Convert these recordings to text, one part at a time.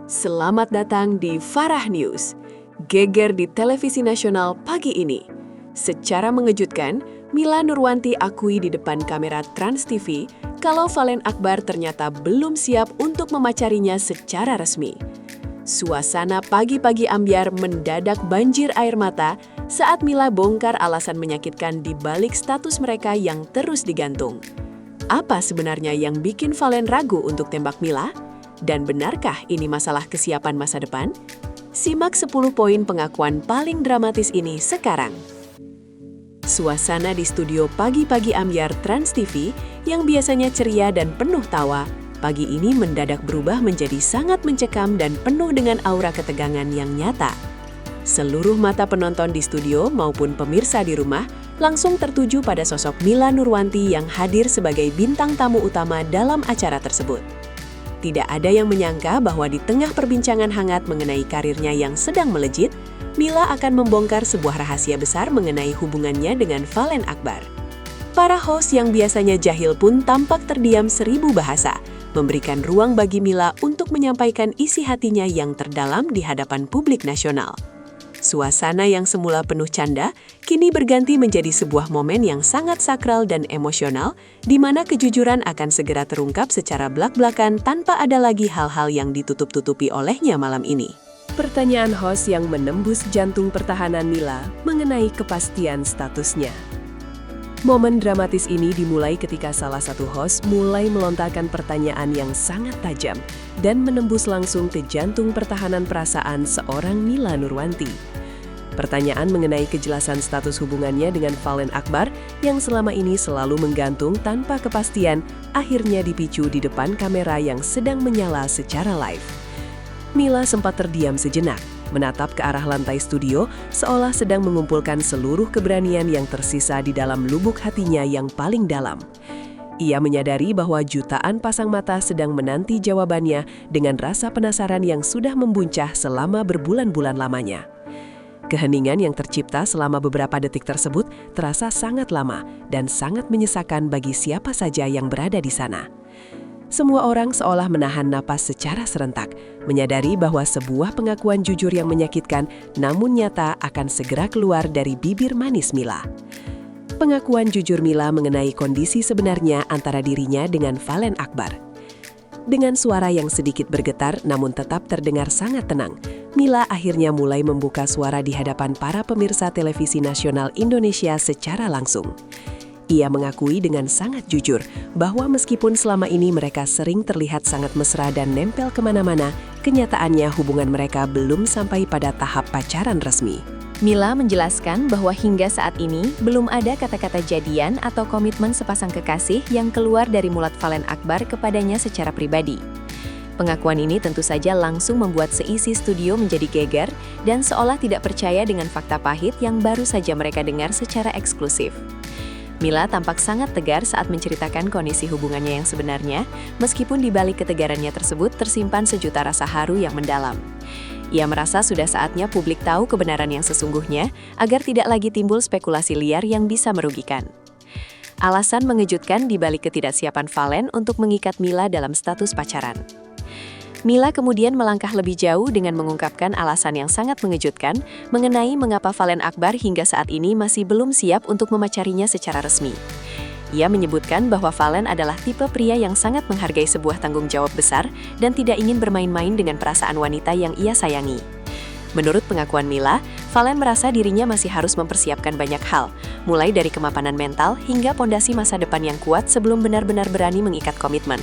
Selamat datang di Farah News. Geger di televisi nasional pagi ini. Secara mengejutkan, Mila Nurwanti akui di depan kamera Trans TV kalau Valen Akbar ternyata belum siap untuk memacarinya secara resmi. Suasana pagi-pagi ambyar mendadak banjir air mata saat Mila bongkar alasan menyakitkan di balik status mereka yang terus digantung. Apa sebenarnya yang bikin Valen ragu untuk tembak Mila? Dan benarkah ini masalah kesiapan masa depan? Simak 10 poin pengakuan paling dramatis ini sekarang. Suasana di studio pagi-pagi ambyar Trans TV yang biasanya ceria dan penuh tawa, pagi ini mendadak berubah menjadi sangat mencekam dan penuh dengan aura ketegangan yang nyata. Seluruh mata penonton di studio maupun pemirsa di rumah langsung tertuju pada sosok Mila Nurwanti yang hadir sebagai bintang tamu utama dalam acara tersebut. Tidak ada yang menyangka bahwa di tengah perbincangan hangat mengenai karirnya yang sedang melejit, Mila akan membongkar sebuah rahasia besar mengenai hubungannya dengan Valen Akbar. Para host yang biasanya jahil pun tampak terdiam 1000 bahasa, memberikan ruang bagi Mila untuk menyampaikan isi hatinya yang terdalam di hadapan publik nasional. Suasana yang semula penuh canda, kini berganti menjadi sebuah momen yang sangat sakral dan emosional, di mana kejujuran akan segera terungkap secara blak-blakan tanpa ada lagi hal-hal yang ditutup-tutupi olehnya malam ini. Pertanyaan host yang menembus jantung pertahanan Mila mengenai kepastian statusnya. Momen dramatis ini dimulai ketika salah satu host mulai melontarkan pertanyaan yang sangat tajam dan menembus langsung ke jantung pertahanan perasaan seorang Mila Nurwanti. Pertanyaan mengenai kejelasan status hubungannya dengan Valen Akbar yang selama ini selalu menggantung tanpa kepastian akhirnya dipicu di depan kamera yang sedang menyala secara live. Mila sempat terdiam sejenak, menatap ke arah lantai studio seolah sedang mengumpulkan seluruh keberanian yang tersisa di dalam lubuk hatinya yang paling dalam. Ia menyadari bahwa jutaan pasang mata sedang menanti jawabannya dengan rasa penasaran yang sudah membuncah selama berbulan-bulan lamanya. Keheningan yang tercipta selama beberapa detik tersebut terasa sangat lama dan sangat menyesakan bagi siapa saja yang berada di sana. Semua orang seolah menahan napas secara serentak, menyadari bahwa sebuah pengakuan jujur yang menyakitkan namun nyata akan segera keluar dari bibir manis Mila. Pengakuan jujur Mila mengenai kondisi sebenarnya antara dirinya dengan Valen Akbar. Dengan suara yang sedikit bergetar namun tetap terdengar sangat tenang, Mila akhirnya mulai membuka suara di hadapan para pemirsa televisi nasional Indonesia secara langsung. Ia mengakui dengan sangat jujur bahwa meskipun selama ini mereka sering terlihat sangat mesra dan nempel kemana-mana, kenyataannya hubungan mereka belum sampai pada tahap pacaran resmi. Mila menjelaskan bahwa hingga saat ini belum ada kata-kata jadian atau komitmen sepasang kekasih yang keluar dari mulut Valen Akbar kepadanya secara pribadi. Pengakuan ini tentu saja langsung membuat seisi studio menjadi geger dan seolah tidak percaya dengan fakta pahit yang baru saja mereka dengar secara eksklusif. Mila tampak sangat tegar saat menceritakan kondisi hubungannya yang sebenarnya, meskipun di balik ketegarannya tersebut tersimpan sejuta rasa haru yang mendalam. Ia merasa sudah saatnya publik tahu kebenaran yang sesungguhnya, agar tidak lagi timbul spekulasi liar yang bisa merugikan. Alasan mengejutkan di balik ketidaksiapan Valen untuk mengikat Mila dalam status pacaran. Mila kemudian melangkah lebih jauh dengan mengungkapkan alasan yang sangat mengejutkan mengenai mengapa Valen Akbar hingga saat ini masih belum siap untuk memacarinya secara resmi. Ia menyebutkan bahwa Valen adalah tipe pria yang sangat menghargai sebuah tanggung jawab besar dan tidak ingin bermain-main dengan perasaan wanita yang ia sayangi. Menurut pengakuan Mila, Valen merasa dirinya masih harus mempersiapkan banyak hal, mulai dari kemapanan mental hingga pondasi masa depan yang kuat sebelum benar-benar berani mengikat komitmen.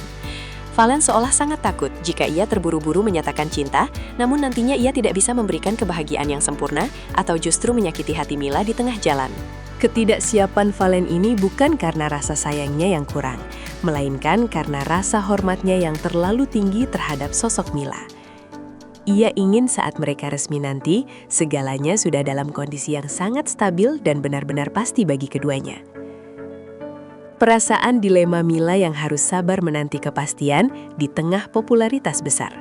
Valen seolah sangat takut jika ia terburu-buru menyatakan cinta, namun nantinya ia tidak bisa memberikan kebahagiaan yang sempurna atau justru menyakiti hati Mila di tengah jalan. Ketidaksiapan Valen ini bukan karena rasa sayangnya yang kurang, melainkan karena rasa hormatnya yang terlalu tinggi terhadap sosok Mila. Ia ingin saat mereka resmi nanti, segalanya sudah dalam kondisi yang sangat stabil dan benar-benar pasti bagi keduanya. Perasaan dilema Mila yang harus sabar menanti kepastian di tengah popularitas besar.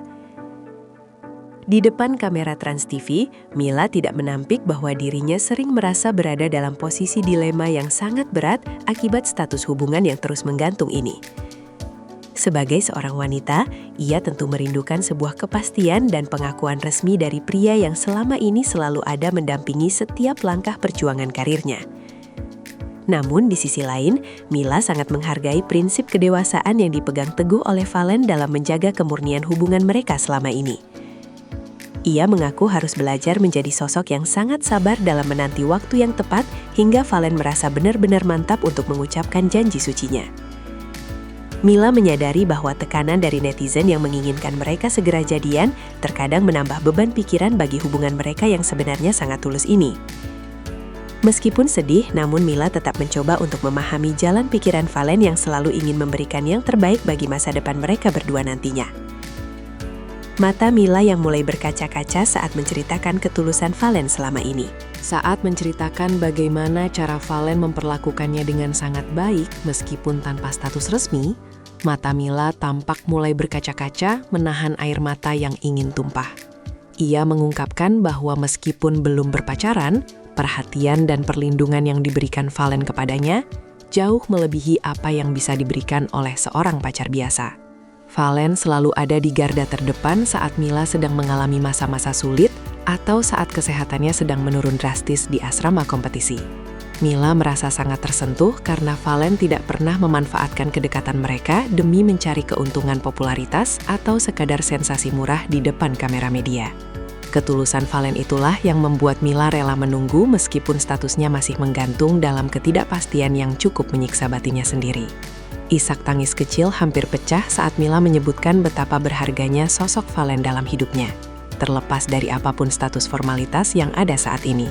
Di depan kamera Trans TV, Mila tidak menampik bahwa dirinya sering merasa berada dalam posisi dilema yang sangat berat akibat status hubungan yang terus menggantung ini. Sebagai seorang wanita, ia tentu merindukan sebuah kepastian dan pengakuan resmi dari pria yang selama ini selalu ada mendampingi setiap langkah perjuangan karirnya. Namun di sisi lain, Mila sangat menghargai prinsip kedewasaan yang dipegang teguh oleh Valen dalam menjaga kemurnian hubungan mereka selama ini. Ia mengaku harus belajar menjadi sosok yang sangat sabar dalam menanti waktu yang tepat hingga Valen merasa benar-benar mantap untuk mengucapkan janji sucinya. Mila menyadari bahwa tekanan dari netizen yang menginginkan mereka segera jadian terkadang menambah beban pikiran bagi hubungan mereka yang sebenarnya sangat tulus ini. Meskipun sedih, namun Mila tetap mencoba untuk memahami jalan pikiran Valen yang selalu ingin memberikan yang terbaik bagi masa depan mereka berdua nantinya. Mata Mila yang mulai berkaca-kaca saat menceritakan ketulusan Valen selama ini. Saat menceritakan bagaimana cara Valen memperlakukannya dengan sangat baik meskipun tanpa status resmi, mata Mila tampak mulai berkaca-kaca menahan air mata yang ingin tumpah. Ia mengungkapkan bahwa meskipun belum berpacaran, perhatian dan perlindungan yang diberikan Valen kepadanya jauh melebihi apa yang bisa diberikan oleh seorang pacar biasa. Valen selalu ada di garda terdepan saat Mila sedang mengalami masa-masa sulit atau saat kesehatannya sedang menurun drastis di asrama kompetisi. Mila merasa sangat tersentuh karena Valen tidak pernah memanfaatkan kedekatan mereka demi mencari keuntungan popularitas atau sekadar sensasi murah di depan kamera media. Ketulusan Valen itulah yang membuat Mila rela menunggu meskipun statusnya masih menggantung dalam ketidakpastian yang cukup menyiksa batinnya sendiri. Isak tangis kecil hampir pecah saat Mila menyebutkan betapa berharganya sosok Valen dalam hidupnya, terlepas dari apapun status formalitas yang ada saat ini.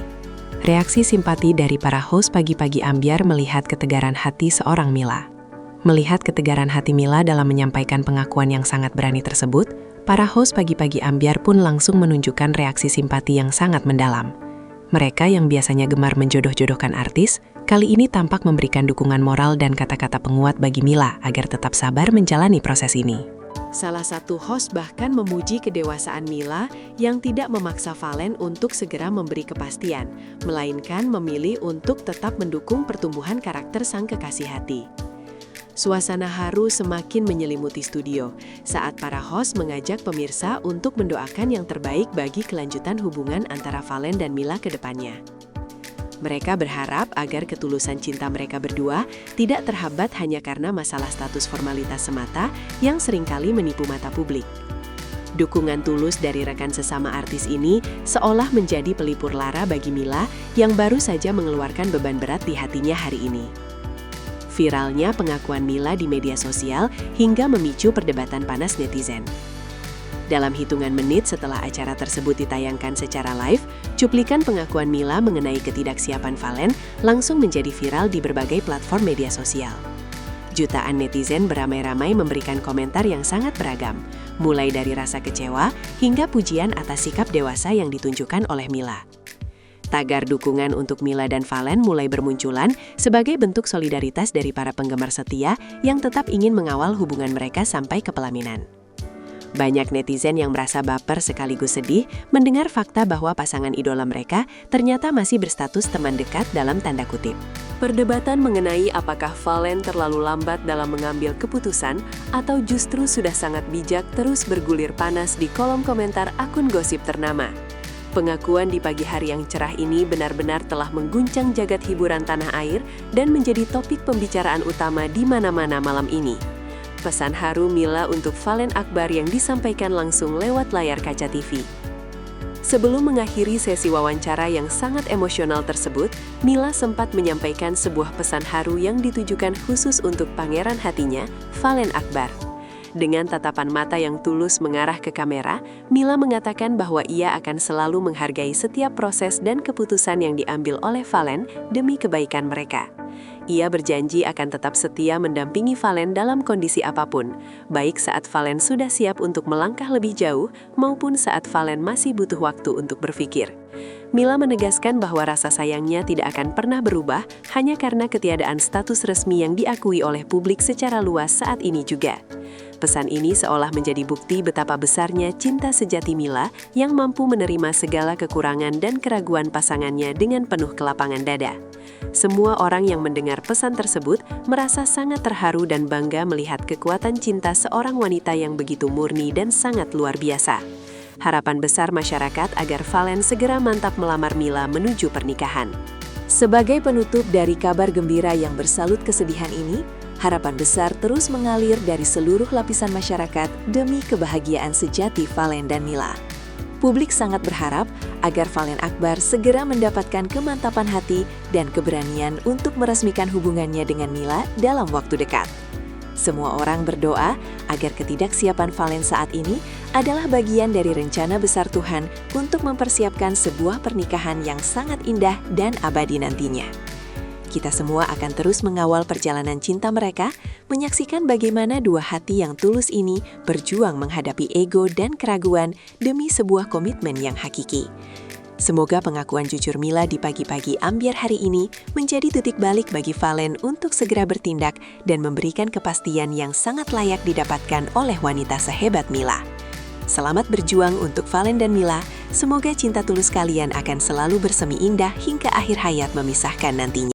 Reaksi simpati dari para host Pagi-Pagi Ambyar melihat ketegaran hati seorang Mila. Melihat ketegaran hati Mila dalam menyampaikan pengakuan yang sangat berani tersebut, para host Pagi-Pagi Ambyar pun langsung menunjukkan reaksi simpati yang sangat mendalam. Mereka yang biasanya gemar menjodoh-jodohkan artis, kali ini tampak memberikan dukungan moral dan kata-kata penguat bagi Mila agar tetap sabar menjalani proses ini. Salah satu host bahkan memuji kedewasaan Mila yang tidak memaksa Valen untuk segera memberi kepastian, melainkan memilih untuk tetap mendukung pertumbuhan karakter sang kekasih hati. Suasana haru semakin menyelimuti studio saat para host mengajak pemirsa untuk mendoakan yang terbaik bagi kelanjutan hubungan antara Valen dan Mila ke depannya. Mereka berharap agar ketulusan cinta mereka berdua tidak terhambat hanya karena masalah status formalitas semata yang seringkali menipu mata publik. Dukungan tulus dari rekan sesama artis ini seolah menjadi pelipur lara bagi Mila yang baru saja mengeluarkan beban berat di hatinya hari ini. Viralnya pengakuan Mila di media sosial hingga memicu perdebatan panas netizen. Dalam hitungan menit setelah acara tersebut ditayangkan secara live, cuplikan pengakuan Mila mengenai ketidaksiapan Valen langsung menjadi viral di berbagai platform media sosial. Jutaan netizen beramai-ramai memberikan komentar yang sangat beragam, mulai dari rasa kecewa hingga pujian atas sikap dewasa yang ditunjukkan oleh Mila. Tagar dukungan untuk Mila dan Valen mulai bermunculan sebagai bentuk solidaritas dari para penggemar setia yang tetap ingin mengawal hubungan mereka sampai ke pelaminan. Banyak netizen yang merasa baper sekaligus sedih mendengar fakta bahwa pasangan idola mereka ternyata masih berstatus teman dekat dalam tanda kutip. Perdebatan mengenai apakah Valen terlalu lambat dalam mengambil keputusan atau justru sudah sangat bijak terus bergulir panas di kolom komentar akun gosip ternama. Pengakuan di pagi hari yang cerah ini benar-benar telah mengguncang jagat hiburan tanah air dan menjadi topik pembicaraan utama di mana-mana malam ini. Pesan haru Mila untuk Valen Akbar yang disampaikan langsung lewat layar kaca TV. Sebelum mengakhiri sesi wawancara yang sangat emosional tersebut, Mila sempat menyampaikan sebuah pesan haru yang ditujukan khusus untuk pangeran hatinya, Valen Akbar. Dengan tatapan mata yang tulus mengarah ke kamera, Mila mengatakan bahwa ia akan selalu menghargai setiap proses dan keputusan yang diambil oleh Valen demi kebaikan mereka. Ia berjanji akan tetap setia mendampingi Valen dalam kondisi apapun, baik saat Valen sudah siap untuk melangkah lebih jauh maupun saat Valen masih butuh waktu untuk berpikir. Mila menegaskan bahwa rasa sayangnya tidak akan pernah berubah hanya karena ketiadaan status resmi yang diakui oleh publik secara luas saat ini juga. Pesan ini seolah menjadi bukti betapa besarnya cinta sejati Mila yang mampu menerima segala kekurangan dan keraguan pasangannya dengan penuh kelapangan dada. Semua orang yang mendengar pesan tersebut merasa sangat terharu dan bangga melihat kekuatan cinta seorang wanita yang begitu murni dan sangat luar biasa. Harapan besar masyarakat agar Valen segera mantap melamar Mila menuju pernikahan. Sebagai penutup dari kabar gembira yang bersalut kesedihan ini, harapan besar terus mengalir dari seluruh lapisan masyarakat demi kebahagiaan sejati Valen dan Mila. Publik sangat berharap agar Valen Akbar segera mendapatkan kemantapan hati dan keberanian untuk meresmikan hubungannya dengan Mila dalam waktu dekat. Semua orang berdoa agar ketidaksiapan Valen saat ini adalah bagian dari rencana besar Tuhan untuk mempersiapkan sebuah pernikahan yang sangat indah dan abadi nantinya. Kita semua akan terus mengawal perjalanan cinta mereka, menyaksikan bagaimana dua hati yang tulus ini berjuang menghadapi ego dan keraguan demi sebuah komitmen yang hakiki. Semoga pengakuan jujur Mila di pagi-pagi ambyar hari ini menjadi titik balik bagi Valen untuk segera bertindak dan memberikan kepastian yang sangat layak didapatkan oleh wanita sehebat Mila. Selamat berjuang untuk Valen dan Mila, semoga cinta tulus kalian akan selalu bersemi indah hingga akhir hayat memisahkan nantinya.